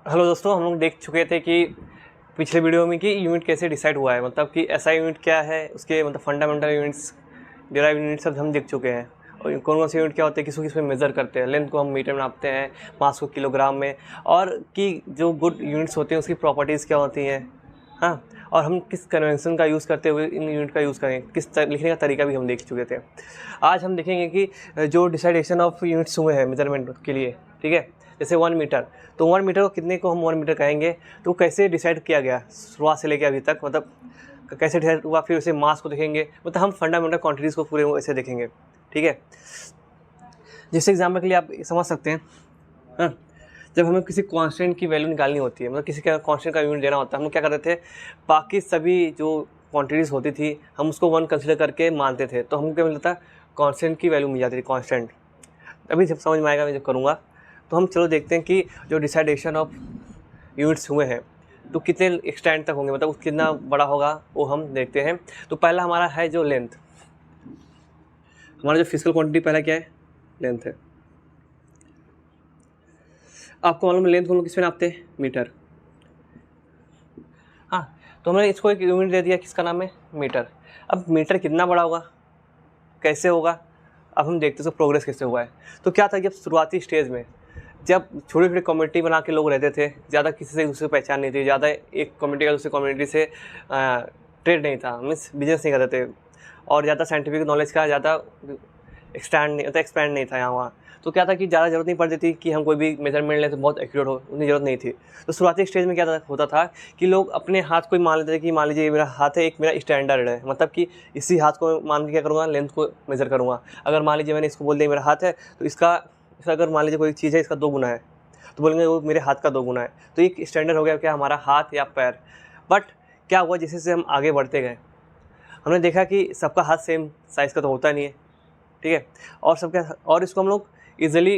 Hello दोस्तों, हम लोग देख चुके थे कि पिछले वीडियो में कि यूनिट कैसे डिसाइड हुआ है, मतलब कि एसआई यूनिट क्या है, उसके मतलब फंडामेंटल यूनिट्स, डिराइव यूनिट सब हम देख चुके हैं। और कौन कौन से यूनिट क्या होते हैं, किसको किस में मेज़र करते हैं, लेंथ को हम मीटर में नापते हैं, मास को किलोग्राम में, और कि जो गुड यूनिट्स होते हैं उसकी प्रॉपर्टीज़ क्या होती हैं। हाँ, और हम किस कन्वेंशन का यूज़ करते हुए इन यूनिट का यूज़ करें, लिखने का तरीका भी हम देख चुके थे। आज हम देखेंगे कि जो डिसाइडेशन ऑफ यूनिट्स हुए हैं मेजरमेंट के लिए, ठीक है, जैसे 1 मीटर, तो 1 मीटर को कितने को हम 1 मीटर कहेंगे, तो कैसे डिसाइड किया गया शुरुआत से लेकर अभी तक, मतलब कैसे डिसाइड हुआ, फिर उसे मास को देखेंगे, मतलब हम फंडामेंटल क्वांटिटीज़ को पूरे ऐसे देखेंगे, ठीक है। जैसे एग्जाम्पल के लिए आप समझ सकते हैं, हाँ, जब हमें किसी कांस्टेंट की वैल्यू निकालनी होती है, मतलब किसी का कांस्टेंट का यूनिट देना होता है, हम क्या करते थे, बाकी सभी जो क्वांटिटीज़ होती थी हम उसको 1 कंसिडर करके मानते थे, तो हमको क्या मिलता था, कांस्टेंट की वैल्यू मिल जाती थी, कांस्टेंट। अभी जब समझ में आएगा, मैं जब करूँगा, तो हम चलो देखते हैं कि जो डिसाइडेशन ऑफ यूनिट्स हुए हैं तो कितने एक्सटेंड तक होंगे, मतलब कितना बड़ा होगा वो हम देखते हैं। तो पहला हमारा है जो लेंथ, हमारा जो फिजिकल क्वांटिटी पहला क्या है, लेंथ है। आपको मालूम है लेंथ को हम लोग किस में नापते हैं, मीटर। हाँ, तो हमने इसको एक यूनिट दे दिया, किसका नाम है, मीटर। अब मीटर कितना बड़ा होगा, कैसे होगा, अब हम देखते हैं उसका प्रोग्रेस कैसे हुआ है। तो क्या था, जब शुरुआती स्टेज में जब छोटे छोटे कम्युनिटी बना के लोग रहते थे, ज़्यादा किसी से दूसरे पहचान नहीं थी, ज़्यादा एक कम्युनिटी का दूसरे कम्युनिटी से ट्रेड नहीं था, मीन्स बिजनेस नहीं करते थे, और ज़्यादा साइंटिफिक नॉलेज का ज़्यादा एक्सपैंड नहीं था यहाँ वहाँ। तो क्या था कि ज़्यादा ज़रूरत नहीं पड़ती थी कि हम कोई भी मेजरमेंट लें तो बहुत एक्यूरेट हो, उतनी ज़रूरत नहीं थी। तो शुरुआती स्टेज में क्या होता था कि लोग अपने हाथ को ही मान लेते थे कि मान लीजिए ये मेरा हाथ है, एक मेरा स्टैंडर्ड है, मतलब कि इसी हाथ को मान के क्या करूँगा, लेंथ को मेज़र करूँगा। अगर मान लीजिए मैंने इसको बोल दिया मेरा हाथ है, तो इसका अगर मान लीजिए कोई चीज़ है इसका 2 गुना है, तो बोलेंगे वो मेरे हाथ का 2 गुना है। तो एक स्टैंडर्ड हो गया क्या, हमारा हाथ या पैर। बट क्या हुआ, जैसे जैसे हम आगे बढ़ते गए, हमने देखा कि सबका हाथ सेम साइज़ का तो होता नहीं है, ठीक है, और सबका, और इसको हम लोग ईजिली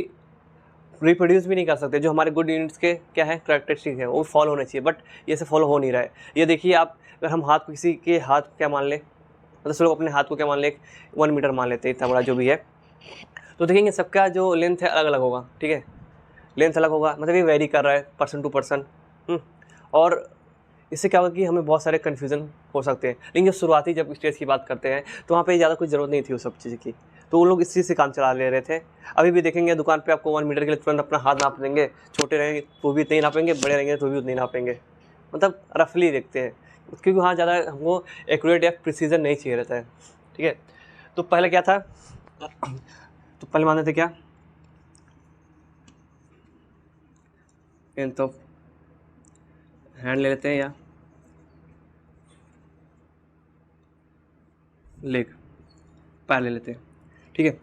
रिप्रोड्यूस भी नहीं कर सकते। जो हमारे गुड यूनिट्स के क्या है, करैक्टरिस्टिक है, वो फॉलो होने चाहिए, बट ये से फॉलो हो नहीं रहा है। ये देखिए आप, अगर हम हाथ को किसी के हाथ क्या मान लें, मतलब सब लोग अपने हाथ को क्या मान लें, 1 मीटर मान लेते हैं, इतना बड़ा जो भी है, तो देखेंगे सबका जो लेंथ है अलग अलग होगा, ठीक है, लेंथ अलग होगा, मतलब ये वेरी कर रहा है पर्सन टू पर्सन। और इससे क्या होगा कि हमें बहुत सारे कन्फ्यूज़न हो सकते हैं। लेकिन जो शुरुआती जब स्टेज की बात करते हैं तो वहाँ पे ज़्यादा कुछ ज़रूरत नहीं थी उस सब चीज़ की, तो वो लोग इस चीज़ से काम चला ले रहे थे। अभी भी देखेंगे दुकान पे आपको 1 मीटर के लिए तुरंत अपना हाथ नाप देंगे, छोटे रहेंगे तो भी इतने ही नापेंगे, बड़े रहेंगे तो भी उतने ही नापेंगे, मतलब रफली देखते हैं, क्योंकि वहाँ ज़्यादा हमको एक्यूरेट या प्रिसीजन नहीं चाहिए रहता है, ठीक है। तो पहले क्या था, तो पहले मानते थे क्या, लेंथ ऑफ हैंड ले लेते हैं या लेग, पैर ले लेते हैं, ठीक है।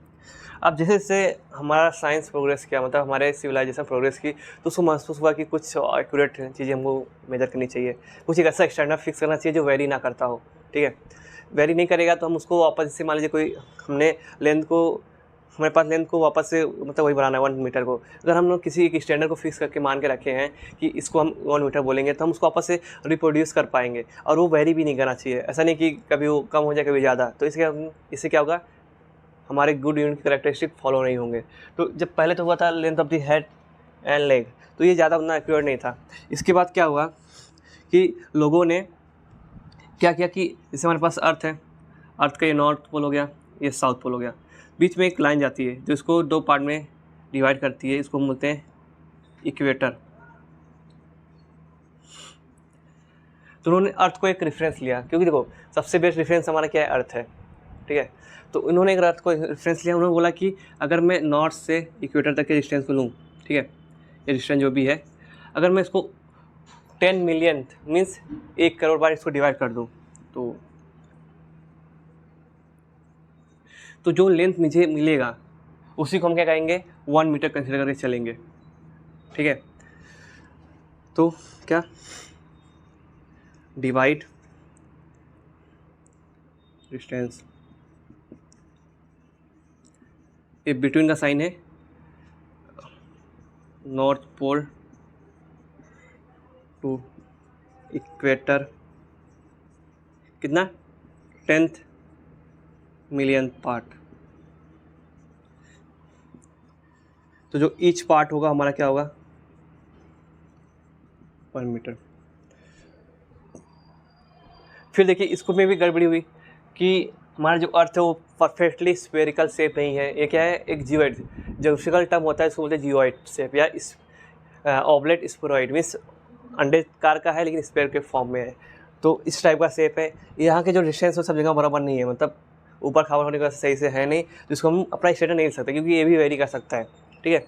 अब जैसे जैसे हमारा साइंस प्रोग्रेस किया, मतलब हमारे सिविलाइजेशन प्रोग्रेस की, तो उसको महसूस हुआ कि कुछ एक्यूरेट चीज़ें हमको मेजर करनी चाहिए, कुछ एक ऐसा स्टैंडर्ड फिक्स करना चाहिए जो वेरी ना करता हो, ठीक है। वेरी नहीं करेगा तो हम उसको वापस, जैसे मान लीजिए कोई हमने लेंथ को, हमारे पास लेंथ को वापस से मतलब वही बढ़ाना है 1 मीटर को, अगर हम लोग किसी एक स्टैंडर्ड को फिक्स करके मान के रखे हैं कि इसको हम 1 मीटर बोलेंगे, तो हम उसको वापस से रिप्रोड्यूस कर पाएंगे, और वो वेरी भी नहीं करना चाहिए। ऐसा नहीं कि कभी वो कम हो जाए कभी ज़्यादा, तो इससे क्या होगा, हमारे गुड यूनिट के कैरेक्टरिस्टिक फॉलो नहीं होंगे। तो जब पहले तो हुआ था length of the head and leg, तो ये ज़्यादा उतना एक्यूरेट नहीं था। इसके बाद क्या हुआ कि लोगों ने क्या किया कि जैसे हमारे पास अर्थ है, अर्थ का ये नॉर्थ पोल हो गया, ये साउथ पोल हो गया, बीच में एक लाइन जाती है जो इसको 2 पार्ट में डिवाइड करती है, इसको हम बोलते हैं इक्वेटर। तो उन्होंने अर्थ को एक रेफरेंस लिया, क्योंकि देखो सबसे बेस्ट रेफरेंस हमारा क्या है, अर्थ है, ठीक है। तो उन्होंने एक अर्थ को रेफरेंस लिया, उन्होंने बोला कि अगर मैं नॉर्थ से इक्वेटर तक के डिस्टेंस को लूँ, ठीक है, ये डिस्टेंस जो भी है, अगर मैं इसको 10 मिलियन मीन्स 1 करोड़ बार इसको डिवाइड कर दूँ, तो जो लेंथ मुझे मिलेगा उसी को हम क्या कहेंगे, 1 मीटर कंसिडर करके चलेंगे, ठीक है। तो क्या, डिवाइड डिस्टेंस, ये बिटवीन का साइन है, नॉर्थ पोल टू इक्वेटर, कितना, 10th मिलियन पार्ट। तो जो ईच पार्ट होगा हमारा क्या होगा, 1 मीटर। फिर देखिए इसको में भी गड़बड़ी हुई कि हमारा जो अर्थ है वो परफेक्टली स्फेरिकल शेप नहीं है। ये क्या है, एक जियोइड, ज्योग्राफिकल टर्म होता है इसको बोलते हैं जियोइड शेप या इस ऑब्लेट स्फेरॉइड, मीन्स अंडाकार का है लेकिन स्फेयर के फॉर्म में है। तो इस टाइप का शेप है। यहाँ के जो डिस्टेंस है सब जगह बराबर नहीं है, मतलब ऊपर खाबर होने की वजह से सही से है नहीं, तो इसको हम अपना स्टेटस नहीं ले सकते क्योंकि ये भी वेरी कर सकता है। ठीक है,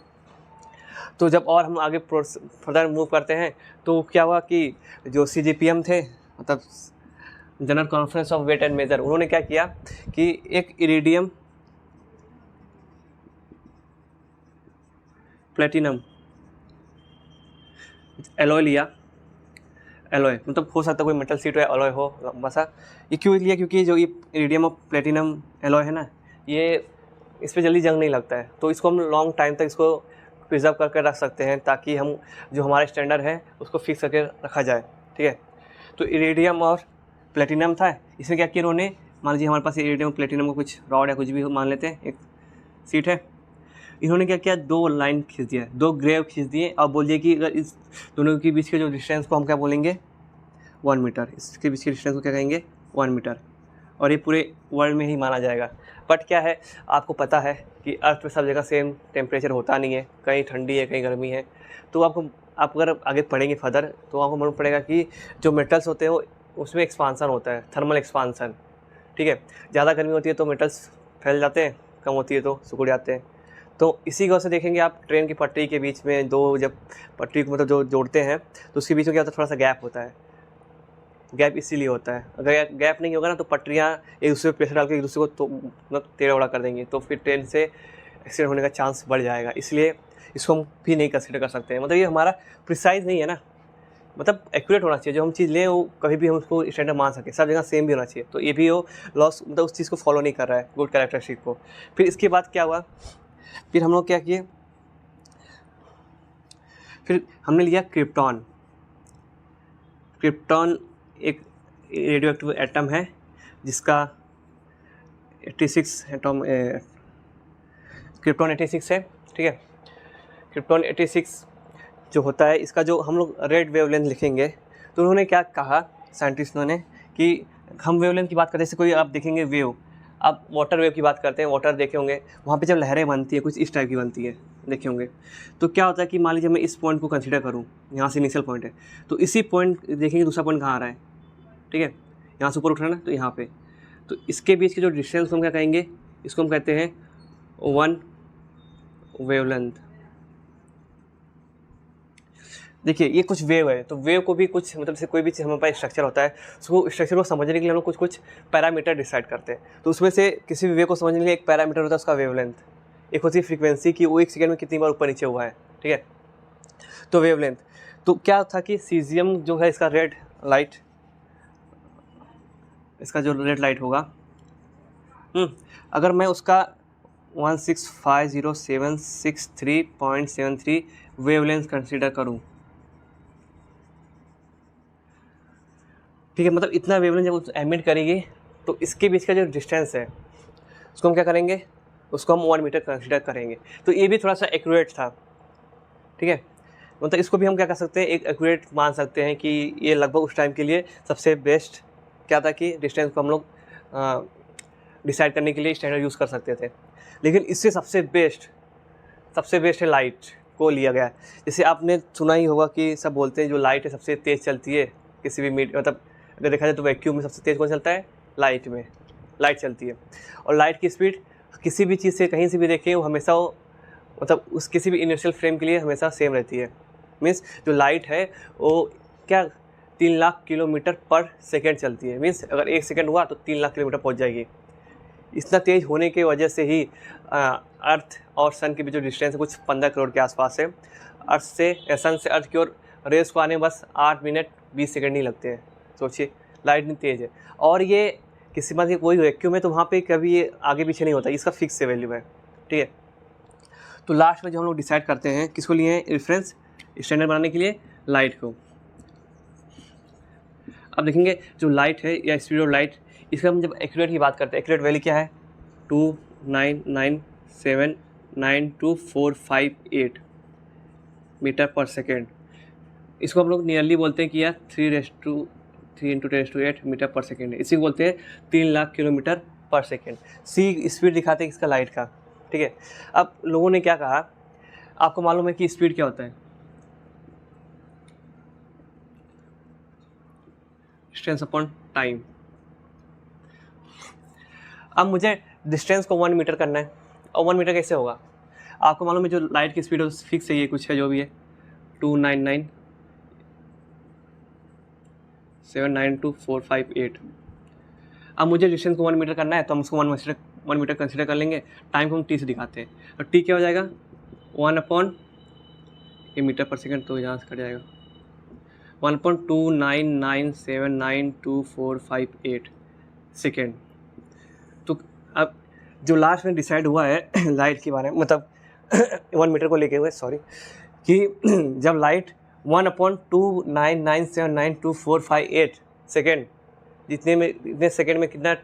तो जब और हम आगे फर्दर मूव करते हैं तो क्या हुआ कि जो CGPM थे, मतलब general conference of weight and measure, उन्होंने क्या किया कि एक इरिडियम प्लेटिनम एलॉय लिया। एलॉय मतलब हो सकता है कोई मेटल सीट हो या एलॉय हो लंबा सा। ये क्यों लिया, क्योंकि जो ये इरिडियम और प्लेटिनम एलॉय है ना, ये इस पर जल्दी जंग नहीं लगता है, तो इसको हम लॉन्ग टाइम तक इसको प्रिजर्व करके रख सकते हैं ताकि हम जो हमारा स्टैंडर्ड है उसको फिक्स करके रखा जाए। ठीक है, तो इरिडियम और प्लेटिनम था, इसमें क्या किया उन्होंने, मान लीजिए हमारे पास इरिडियम प्लेटिनम का कुछ रॉड या कुछ भी मान लेते हैं, एक सीट है, इन्होंने क्या किया, 2 लाइन खींच दिया, 2 ग्रेव खींच दिए और बोल दिए कि अगर इस दोनों के बीच के जो डिस्टेंस को हम क्या बोलेंगे 1 मीटर, इसके बीच के डिस्टेंस को क्या कहेंगे 1 मीटर, और ये पूरे वर्ल्ड में ही माना जाएगा। बट क्या है, आपको पता है कि अर्थ पे सब जगह सेम टेम्परेचर होता नहीं है, कहीं ठंडी है कहीं गर्मी है। तो आप अगर आगे पढ़ेंगे फर्दर तो आपको मालूम पड़ेगा कि जो मेटल्स होते हैं वो उसमें एक्सपांसन होता है, थर्मल एक्सपांसन। ठीक है, ज़्यादा गर्मी होती है तो मेटल्स फैल जाते हैं, कम होती है तो सिकुड़ जाते हैं। तो इसी की वजह से देखेंगे आप ट्रेन की पटरी के बीच में जब पटरी को मतलब जो जोड़ते हैं तो उसके बीच में क्या होता है, थोड़ा सा गैप होता है। गैप इसीलिए होता है, अगर गैप नहीं होगा ना तो पटरियाँ एक दूसरे पर प्रेशर डाल के एक दूसरे को तो मतलब टेढ़ा उड़ा कर देंगी, तो फिर ट्रेन से एक्सीडेंट होने का चांस बढ़ जाएगा। इसलिए इसको हम भी नहीं कंसिडर कर सकते हैं, मतलब ये हमारा प्रिसाइज नहीं है ना, मतलब एक्यूरेट होना चाहिए। जो हम चीज़ लें वो कभी भी हम उसको स्टैंडर्ड मान सकें, सब जगह सेम भी होना चाहिए। तो ये भी वो लॉस मतलब उस चीज़ को फॉलो नहीं कर रहा है, गुड कैरेक्टरिस्टिक को। फिर इसके बाद क्या हुआ, फिर हम लोग क्या किए, फिर हमने लिया क्रिप्टॉन। क्रिप्टॉन एक रेडियो एक्टिव एटम है जिसका 86 एटम, क्रिप्टॉन 86 है। ठीक है, क्रिप्टॉन 86 जो होता है, इसका जो हम लोग रेड वेवलेंथ लिखेंगे, तो उन्होंने क्या कहा साइंटिस्टों ने कि हम वेवलेंथ की बात करते हैं, जैसे कोई आप देखेंगे वेव, आप वाटर वेव की बात करते हैं, वाटर देखे होंगे, वहाँ पे जब लहरें बनती है कुछ इस टाइप की बनती है, देखे होंगे। तो क्या होता है कि मान लीजिए मैं इस पॉइंट को कंसीडर करूँ, यहाँ से इनिशियल पॉइंट है, तो इसी पॉइंट देखेंगे दूसरा पॉइंट कहाँ आ रहा है। ठीक है, यहाँ से ऊपर उठ रहा है ना, तो यहाँ पे, तो इसके बीच के जो डिस्टेंस हम क्या कहेंगे, इसको हम कहते हैं 1 वेवलेंथ। देखिए ये कुछ वेव है, तो वेव को भी कुछ मतलब जैसे कोई भी चीज़ हमारे पास स्ट्रक्चर होता है, उसको स्ट्रक्चर को समझने के लिए हम लोग कुछ पैरामीटर डिसाइड करते हैं। तो उसमें से किसी भी वेव को समझने के लिए एक पैरामीटर होता है उसका वेवलेंथ, एक होती है फ्रीक्वेंसी की, वो 1 सेकंड में कितनी बार ऊपर नीचे हुआ है। ठीक है, तो वेवलेंथ, तो क्या था कि सीजियम जो है इसका रेड लाइट, इसका जो रेड लाइट होगा, अगर मैं उसका 1650763.73 वेवलेंथ कंसीडर करूं, ठीक है, मतलब इतना वेवलेंथ जब एमिट करेगी तो इसके बीच का जो डिस्टेंस है उसको हम क्या करेंगे, उसको हम 1 मीटर कंसीडर करेंगे। तो ये भी थोड़ा सा एक्यूरेट था। ठीक है, मतलब इसको भी हम क्या कर सकते हैं, एक एक्यूरेट मान सकते हैं कि ये लगभग उस टाइम के लिए सबसे बेस्ट क्या था कि डिस्टेंस को हम लोग डिसाइड करने के लिए स्टैंडर्ड यूज़ कर सकते थे। लेकिन इससे सबसे बेस्ट है लाइट को लिया गया। जैसे आपने सुना ही होगा कि सब बोलते हैं जो लाइट है सबसे तेज़ चलती है किसी भी मतलब अगर देखा जाए तो वैक्यूम में सबसे तेज़ कौन चलता है, लाइट चलती है। और लाइट की स्पीड किसी भी चीज़ से कहीं से भी देखें वो हमेशा मतलब उस किसी भी इनर्शियल फ्रेम के लिए हमेशा सेम रहती है। मीन्स जो लाइट है वो क्या 3 लाख किलोमीटर पर सेकेंड चलती है। मीन्स अगर 1 सेकेंड हुआ तो 3 लाख किलोमीटर पहुंच जाएगी। इतना तेज़ होने की वजह से ही अर्थ और सन के बीच जो डिस्टेंस है कुछ 15 करोड़ के आसपास है। अर्थ से सन से अर्थ की ओर रेस को आने बस 8 मिनट 20 सेकेंड नहीं लगते हैं। सोचिए लाइट नहीं तेज़ है, और ये किसी बात की कोई वैक्यूम है तो वहाँ पे कभी ये आगे पीछे नहीं होता, इसका फिक्स वैल्यू है। ठीक है, तो लास्ट में जो हम लोग डिसाइड करते हैं किसको लिए हैं रेफरेंस स्टैंडर्ड बनाने के लिए, लाइट को। अब देखेंगे जो लाइट है या स्पीड ऑफ लाइट, इसका हम जब एक्यूरेट की बात करते हैं, एक्यूरेट वैल्यू क्या है 299792458 मीटर पर सेकेंड। इसको हम लोग नियरली बोलते हैं कि यार 3 × 10⁸ मीटर पर सेकेंड है। इसी को बोलते हैं 3 लाख किलोमीटर पर सेकेंड। सी स्पीड दिखाते हैं इसका लाइट का, ठीक है। अब लोगों ने क्या कहा, आपको मालूम है कि स्पीड क्या होता है? Distance upon time. अब मुझे डिस्टेंस को 1 मीटर करना है, और 1 मीटर कैसे होगा? आपको मालूम है जो लाइट की स्पीड फिक्स है, ये कुछ है जो भी है 299,792,458। अब मुझे डिस्टेंस को 1 मीटर करना है, तो हम उसको 1 मीटर कंसिडर कर लेंगे। टाइम को हम टी से दिखाते हैं, और टी क्या हो जाएगा 1 ये मीटर पर सेकेंड, तो यहाँ से कट जाएगा 1.299,792,458 सेकेंड। तो अब जो लास्ट में डिसाइड हुआ है लाइट के बारे में, मतलब 1 मीटर को लेके हुए, सॉरी, कि जब लाइट 1.299,792,458 सेकेंड इतने सेकेंड में कितना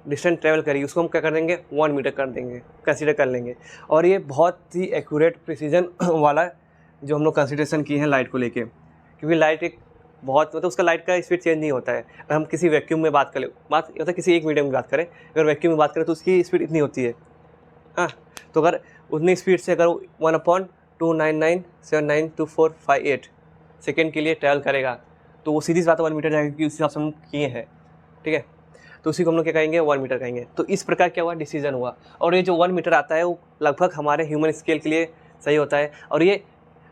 डिस्टेंस ट्रेवल करेगी, उसको हम क्या कर देंगे 1 मीटर कर देंगे, कंसीडर कर लेंगे। और ये बहुत ही एक्यूरेट प्रिसीजन वाला जो हम लोग कंसिडरेशन किए हैं लाइट को लेके, क्योंकि लाइट एक बहुत मतलब उसका लाइट का स्पीड चेंज नहीं होता है। अगर हम किसी वैक्यूम में बात करें, मतलब किसी एक मीडियम में बात करें, अगर वैक्यूम में बात करें तो उसकी स्पीड इतनी होती है, हाँ। तो अगर उतनी स्पीड से अगर 1.299,792,458 सेकेंड के लिए ट्रैवल करेगा, तो वो सीधी बात 1 मीटर जाएगा, क्योंकि उस हिसाब से हम किए हैं, ठीक है। तो उसी को हम लोग क्या कहेंगे 1 मीटर कहेंगे। तो इस प्रकार क्या हुआ, डिसीजन हुआ। और ये जो 1 मीटर आता है वो लगभग हमारे ह्यूमन स्केल के लिए सही होता है, और ये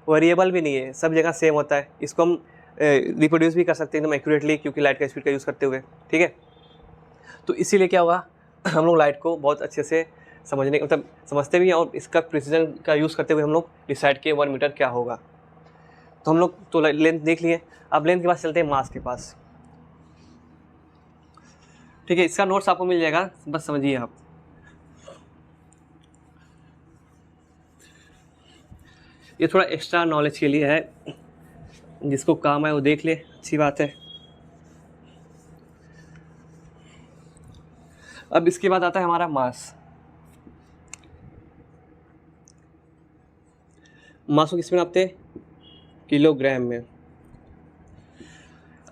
वेरिएबल भी नहीं है, सब जगह सेम होता है। इसको हम रिप्रोड्यूस भी कर सकते हैं एकदम एक्यूरेटली, क्योंकि लाइट का स्पीड का यूज़ करते हुए, ठीक है। तो इसीलिए क्या हुआ, हम लोग लाइट को बहुत अच्छे से समझने मतलब समझते भी हैं, और इसका प्रिसीजन का यूज़ करते हुए हम लोग डिसाइड किए 1 मीटर क्या होगा। तो हम लोग तो लेंथ देख लिए, अब लेंथ के पास चलते हैं मास के पास, ठीक है। इसका नोट्स आपको मिल जाएगा, बस समझिए आप। ये थोड़ा एक्स्ट्रा नॉलेज के लिए है, जिसको काम है वो देख ले, अच्छी बात है। अब इसके बाद आता है हमारा मास। मास को किस में नापते हैं, किलोग्राम में।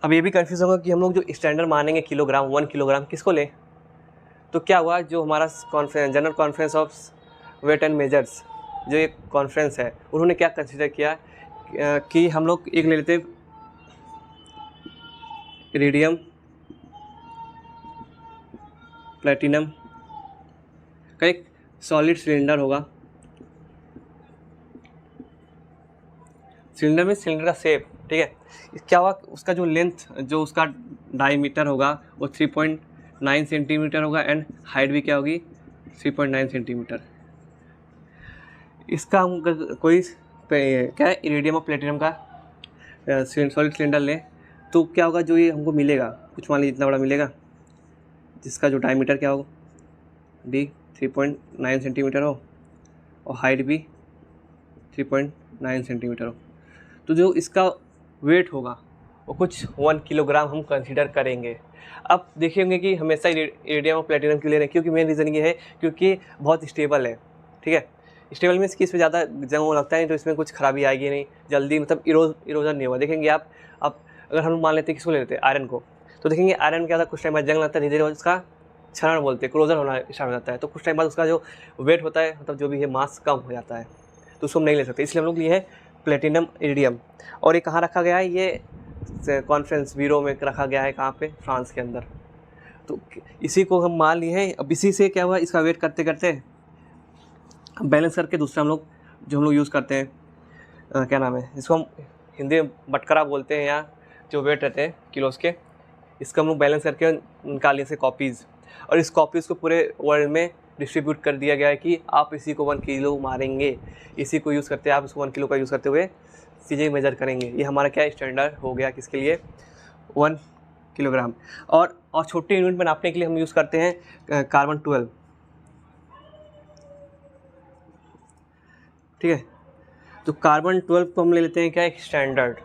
अब ये भी कंफ्यूज होगा कि हम लोग जो स्टैंडर्ड मानेंगे किलोग्राम, 1 किलोग्राम किसको लें। तो क्या हुआ, जो हमारा general conference of weight and measures, जो एक कॉन्फ्रेंस है, उन्होंने क्या कंसिडर किया कि हम लोग एक ले लेते इरिडियम प्लेटिनम का एक सॉलिड सिलेंडर होगा। सिलेंडर में सिलेंडर का शेप, ठीक है। क्या हुआ, उसका जो लेंथ, जो उसका डायमीटर होगा वो 3.9 सेंटीमीटर होगा, एंड हाइट भी क्या होगी 3.9 सेंटीमीटर। इसका हम कोई क्या है इरिडियम और प्लेटिनम का सॉलिड सिलेंडर लें, तो क्या होगा, जो ये हमको मिलेगा, कुछ मान लीजिए इतना बड़ा मिलेगा, जिसका जो डायमीटर क्या होगा डी 3.9 सेंटीमीटर हो, और हाइट भी 3.9 सेंटीमीटर हो। तो जो इसका वेट होगा वो कुछ 1 किलोग्राम हम कंसीडर करेंगे। अब देखेंगे कि हमेशा इरिडियम और प्लेटिनम क्यों ले रहे हैं, क्योंकि मेन रीज़न ये है क्योंकि बहुत स्टेबल है, ठीक है। स्टेबल मीन्स कि इसमें ज़्यादा जंग लगता है तो इसमें कुछ खराबी आएगी नहीं जल्दी, मतलब इरोजन नहीं होगा। देखेंगे आप, अब अगर हम मान लेते हैं किसको ले लेते हैं आयरन को, तो देखेंगे आयरन क्या था, कुछ टाइम बाद जंग लगता है, धीरे धीरे उसका क्षरण बोलते हैं, क्रोजन होना स्टार्ट हो जाता है। तो कुछ टाइम बाद उसका जो वेट होता है, मतलब जो भी है मास कम हो जाता है, तो उसको हम नहीं ले सकते। इसलिए हम लोग लिए हैं प्लेटिनम इरिडियम। और ये कहाँ रखा गया है, ये कॉन्फ्रेंस ब्यूरो में रखा गया है, कहाँ पे, फ्रांस के अंदर। तो इसी को हम मान लिए हैं। अब इसी से क्या हुआ, इसका वेट करते करते बैलेंस करके दूसरा हम लोग जो हम लोग यूज़ करते हैं क्या नाम है, इसको हम हिंदी में बटकरा बोलते हैं, या जो वेट रहते हैं किलोस के, इसका हम लोग बैलेंस करके निकाल लिए से कॉपीज़। और इस कॉपीज़ को पूरे वर्ल्ड में डिस्ट्रीब्यूट कर दिया गया है कि आप इसी को 1 किलो मारेंगे, इसी को यूज़ करते हैं, आप इसको 1 किलो का यूज़ करते हुए चीज़ें मेजर करेंगे। ये हमारा क्या स्टैंडर्ड हो गया, किसके लिए 1 किलोग्राम। और छोटे यूनिट में नापने के लिए हम यूज़ करते हैं कार्बन 12, ठीक है। तो कार्बन 12 को हम ले लेते हैं क्या, एक स्टैंडर्ड,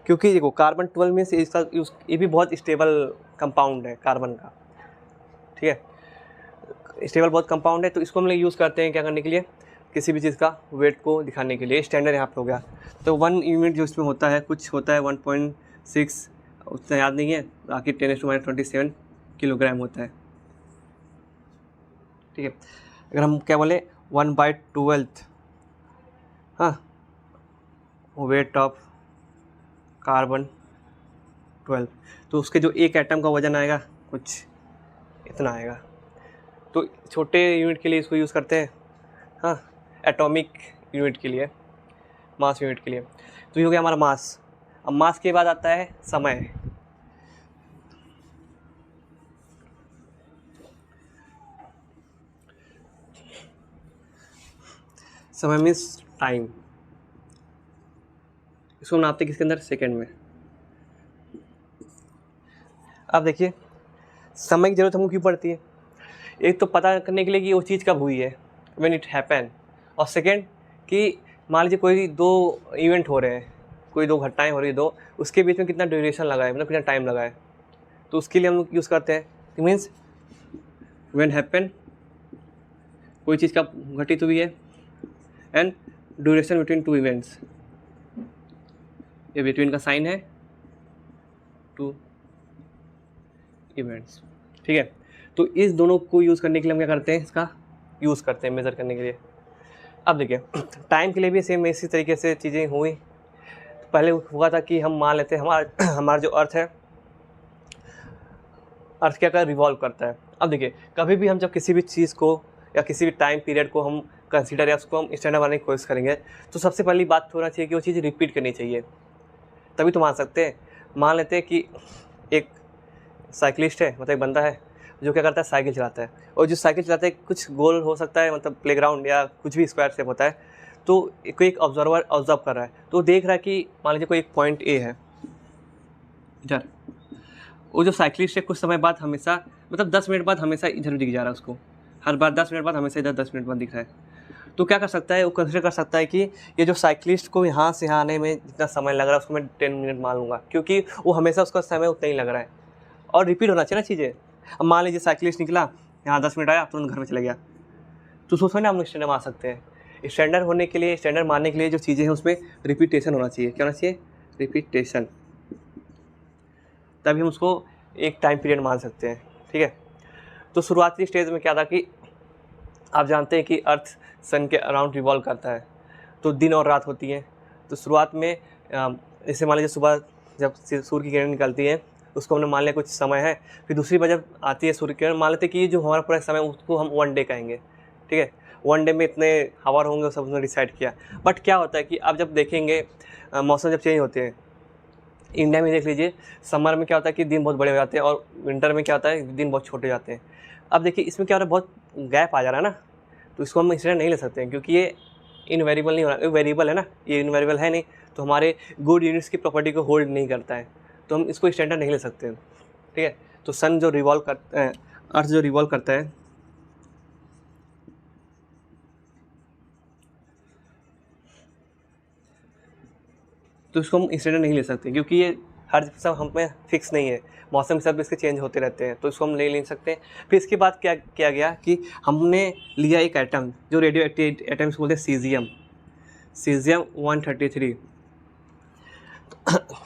क्योंकि देखो कार्बन 12 में से इसका ये भी बहुत स्टेबल कंपाउंड है कार्बन का, ठीक है, स्टेबल बहुत कंपाउंड है। तो इसको हम लोग यूज़ करते हैं क्या करने के लिए, किसी भी चीज़ का वेट को दिखाने के लिए। स्टैंडर्ड यहाँ पे हो गया। तो 1 यूनिट जो इसमें होता है, कुछ होता है 1.6, उतना याद नहीं है, बाकी 10⁻27 किलोग्राम होता है। ठीक है, अगर हम क्या बोले 1/12, हाँ, वेट ऑफ कार्बन 12, तो उसके जो एक एटम का वजन आएगा कुछ इतना आएगा। तो छोटे यूनिट के लिए इसको यूज़ करते हैं, हाँ, एटॉमिक यूनिट के लिए, मास यूनिट के लिए। तो ये हो गया हमारा मास। अब मास के बाद आता है समय। समय मीन्स टाइम। इसको नापते किसके अंदर, सेकंड में। अब देखिए समय की ज़रूरत हमको क्यों पड़ती है, एक तो पता करने के लिए कि वो चीज़ कब हुई है, व्हेन इट हैपन, और सेकंड कि मान लीजिए कोई 2 इवेंट हो रहे हैं, कोई 2 घटनाएं हो रही है, 2, उसके बीच में कितना ड्यूरेशन लगा है, मतलब कितना टाइम लगा है, तो उसके लिए हम लोग यूज़ करते हैं। मीन्स व्हेन हैपन, कोई चीज़ कब घटित हुई है, एंड ड्यूरेशन बिटवीन 2 इवेंट्स, ये बिटवीन का साइन है 2 इवेंट्स। ठीक है, तो इस दोनों को यूज़ करने के लिए हम क्या करते हैं, इसका यूज़ करते हैं मेज़र करने के लिए। अब देखिए टाइम के लिए भी सेम इसी तरीके से चीज़ें हुई। पहले हुआ था कि हम मान लेते हैं हमारा जो अर्थ है, अर्थ क्या कर रिवॉल्व करता है। अब देखिए कभी भी हम जब किसी भी चीज़ को या किसी भी टाइम पीरियड को हम कंसीडर या उसको हम स्टैंडर्ड बनाने की कोशिश करेंगे, तो सबसे पहली बात होना चाहिए कि वो चीज़ रिपीट करनी चाहिए, तभी तो मान सकते हैं। मान लेते हैं कि एक साइकिलिस्ट है, मतलब एक बंदा है जो क्या करता है, साइकिल चलाता है, और जो साइकिल चलाता है कुछ गोल हो सकता है, मतलब प्लेग्राउंड या कुछ भी स्क्वायर शेप होता है, तो कोई एक ऑब्जर्वर ऑब्जर्व कर रहा है, तो देख रहा है कि मान लीजिए कोई एक पॉइंट ए है इधर, वो जो साइकिलिस्ट है कुछ समय बाद हमेशा, मतलब 10 मिनट बाद हमेशा इधर दिख जा रहा है उसको, हर बार 10 मिनट बाद हमेशा इधर 10 मिनट बाद दिख रहा है। तो क्या कर सकता है, वो कंसिडर कर सकता है कि ये जो साइकिलिस्ट को यहाँ से यहाँ आने में जितना समय लग रहा है उसको मैं 10 मिनट मान लूँगा, क्योंकि वो हमेशा उसका समय उतना ही लग रहा है, और रिपीट होना चाहिए ना चीज़ें। अब मान लीजिए साइकिलिस्ट निकला, यहाँ 10 मिनट आया, तुरंत घर में चला गया, तो सोचो ना हम लोग स्टैंडर्ड मान सकते हैं। स्टैंडर्ड होने के लिए, स्टैंडर्ड मानने के लिए जो चीज़ें हैं उसमें रिपीटेशन होना चाहिए। क्या होना चाहिए, रिपीटेशन, तभी हम उसको एक टाइम पीरियड मान सकते हैं। ठीक है, तो शुरुआती स्टेज में क्या था कि आप जानते हैं कि अर्थ सन के अराउंड रिवॉल्व करता है, तो दिन और रात होती है। तो शुरुआत में जैसे मान लीजिए सुबह जब सूर्य की किरण निकलती है, उसको हमने मान लिया कुछ समय है, फिर दूसरी बार जब आती है सूर्य की किरण, मान लेते हैं कि जो हमारा पूरा समय उसको हम 1 डे कहेंगे। ठीक है, 1 डे में इतने आवर होंगे, सब उसने डिसाइड किया। बट क्या होता है कि आप जब देखेंगे मौसम जब चेंज होते हैं, इंडिया में देख लीजिए, समर में क्या होता है कि दिन बहुत बड़े हो जाते हैं, और विंटर में क्या होता है दिन बहुत छोटे जाते हैं। अब देखिए इसमें क्या हो रहा है, बहुत गैप आ जा रहा है ना, तो इसको हम इंसिडेंट नहीं ले सकते हैं, क्योंकि ये इनवेरिएबल नहीं हो रहा, वेरिएबल है ना, ये इनवेरिएबल है नहीं, तो हमारे गुड यूनिट्स की प्रॉपर्टी को होल्ड नहीं करता है, तो हम इसको स्टैंडर्ड नहीं ले सकते हैं। ठीक है, तो सन जो रिवॉल्व करता है, अर्थ जो रिवॉल्व करता है, तो इसको हम स्टैंडर्ड नहीं ले सकते, क्योंकि ये हर सब हम में फिक्स नहीं है, मौसम सब इसके चेंज होते रहते हैं, तो इसको हम नहीं ले सकते। फिर इसके बाद क्या किया गया कि हमने लिया एक एटम, जो रेडियो एक्टिव एटम्स बोलते हैं, सीजियम 133।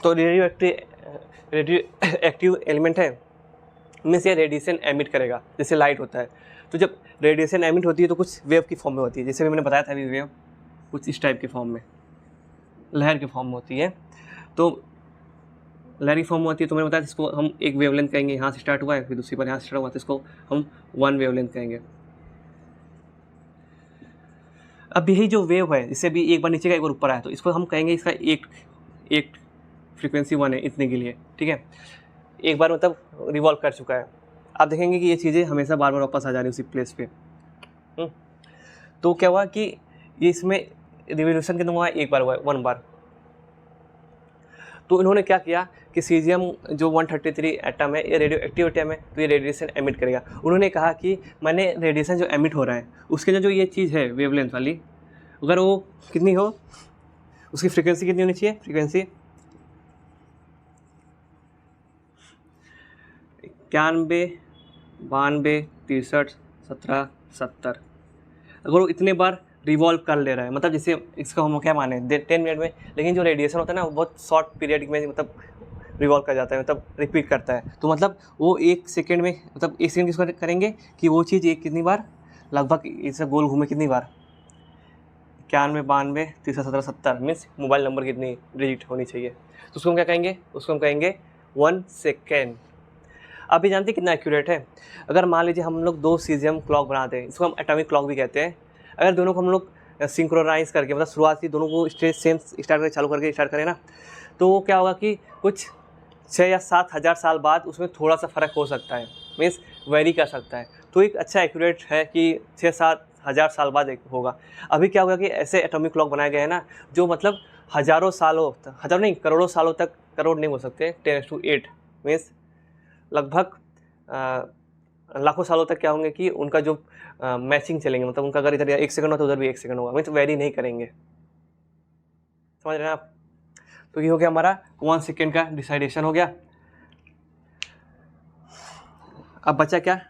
तो रेडियो एक्टिव एलिमेंट है, मीन्स ये रेडिएशन एमिट करेगा, जैसे लाइट होता है। तो जब रेडिएशन एमिट होती है तो कुछ वेव की फॉर्म में होती है, जैसे भी मैंने बताया था, अभी वेव कुछ इस टाइप के फॉर्म में, लहर की फॉर्म में होती है। तो लहर की फॉर्म में होती है, तो मैंने बताया इसको हम एक वेवलेंथ कहेंगे, यहाँ से स्टार्ट हुआ है, फिर दूसरी बार यहाँ से स्टार्ट हुआ, तो इसको हम 1 वेवलेंथ कहेंगे। अब यही जो वेव है, इससे भी एक बार नीचे का एक बार ऊपर आया, तो इसको हम कहेंगे इसका एक फ्रीक्वेंसी 1 है इतने के लिए। ठीक है, एक बार मतलब रिवॉल्व कर चुका है। आप देखेंगे कि ये चीज़ें हमेशा बार बार वापस आ जा रही है उसी प्लेस पे। तो क्या हुआ कि ये इसमें रिवोल्यूशन कितना हुआ है, एक बार हुआ है, 1 बार। तो इन्होंने क्या किया कि सीजियम जो 133 एटम है, ये रेडियो एक्टिव एटम है, तो ये रेडिएशन एमिट करेगा। उन्होंने कहा कि मैंने रेडिएशन जो एमिट हो रहा है उसके जो ये चीज़ है वेवलेंथ वाली, अगर वो कितनी हो, उसकी फ्रीक्वेंसी कितनी होनी चाहिए, फ्रीक्वेंसी 91, 92, 63, 17, 70। अगर वो इतने बार रिवॉल्व कर ले रहा है, मतलब जैसे इसको हम क्या माने 10 मिनट में, लेकिन जो रेडिएशन होता है ना वो बहुत शॉर्ट पीरियड में मतलब रिवॉल्व कर जाता है, मतलब रिपीट करता है। तो मतलब वो 1 सेकेंड में, मतलब 1 सेकेंड किसको करेंगे कि वो चीज़ एक कितनी बार लगभग इसे गोल घूमे कितनी बार 91, 92, 3, 17, 70 मीन्स मोबाइल नंबर कितनी डिजिट होनी चाहिए। तो उसको हम क्या कहेंगे, उसको हम कहेंगे 1 सेकेंड। आप भी जानते हैं कितना एक्यूरेट है। अगर मान लीजिए हम लोग 2 सीजियम क्लॉक बनाते हैं, इसको हम एटॉमिक क्लॉक भी कहते हैं। अगर दोनों को हम लोग सिंक्रोनाइज करके, मतलब शुरुआती दोनों को स्टेज सेम स्टार्ट करके चालू करके स्टार्ट करें ना, तो वो क्या होगा कि कुछ 6 या 7 हज़ार साल बाद उसमें थोड़ा सा फ़र्क हो सकता है, मीन्स वेरी कर सकता है। तो एक अच्छा एक्यूरेट है कि 6-7 हज़ार साल बाद एक होगा। अभी क्या होगा कि ऐसे एटॉमिक क्लॉक बनाए गए हैं ना, जो मतलब हज़ारों सालों तक, हज़ारों नहीं करोड़ों सालों तक, करोड़ नहीं हो सकते, 10⁸ मीन्स लगभग लाखों सालों तक क्या होंगे कि उनका जो मैचिंग चलेंगे, मतलब उनका अगर इधर 1 सेकंड हो तो उधर भी 1 सेकंड होगा, मीन्स वेरी नहीं करेंगे। समझ रहे हैं आप। तो ये हो गया हमारा 1 सेकेंड का डिसाइडेशन हो गया। अब बचा क्या,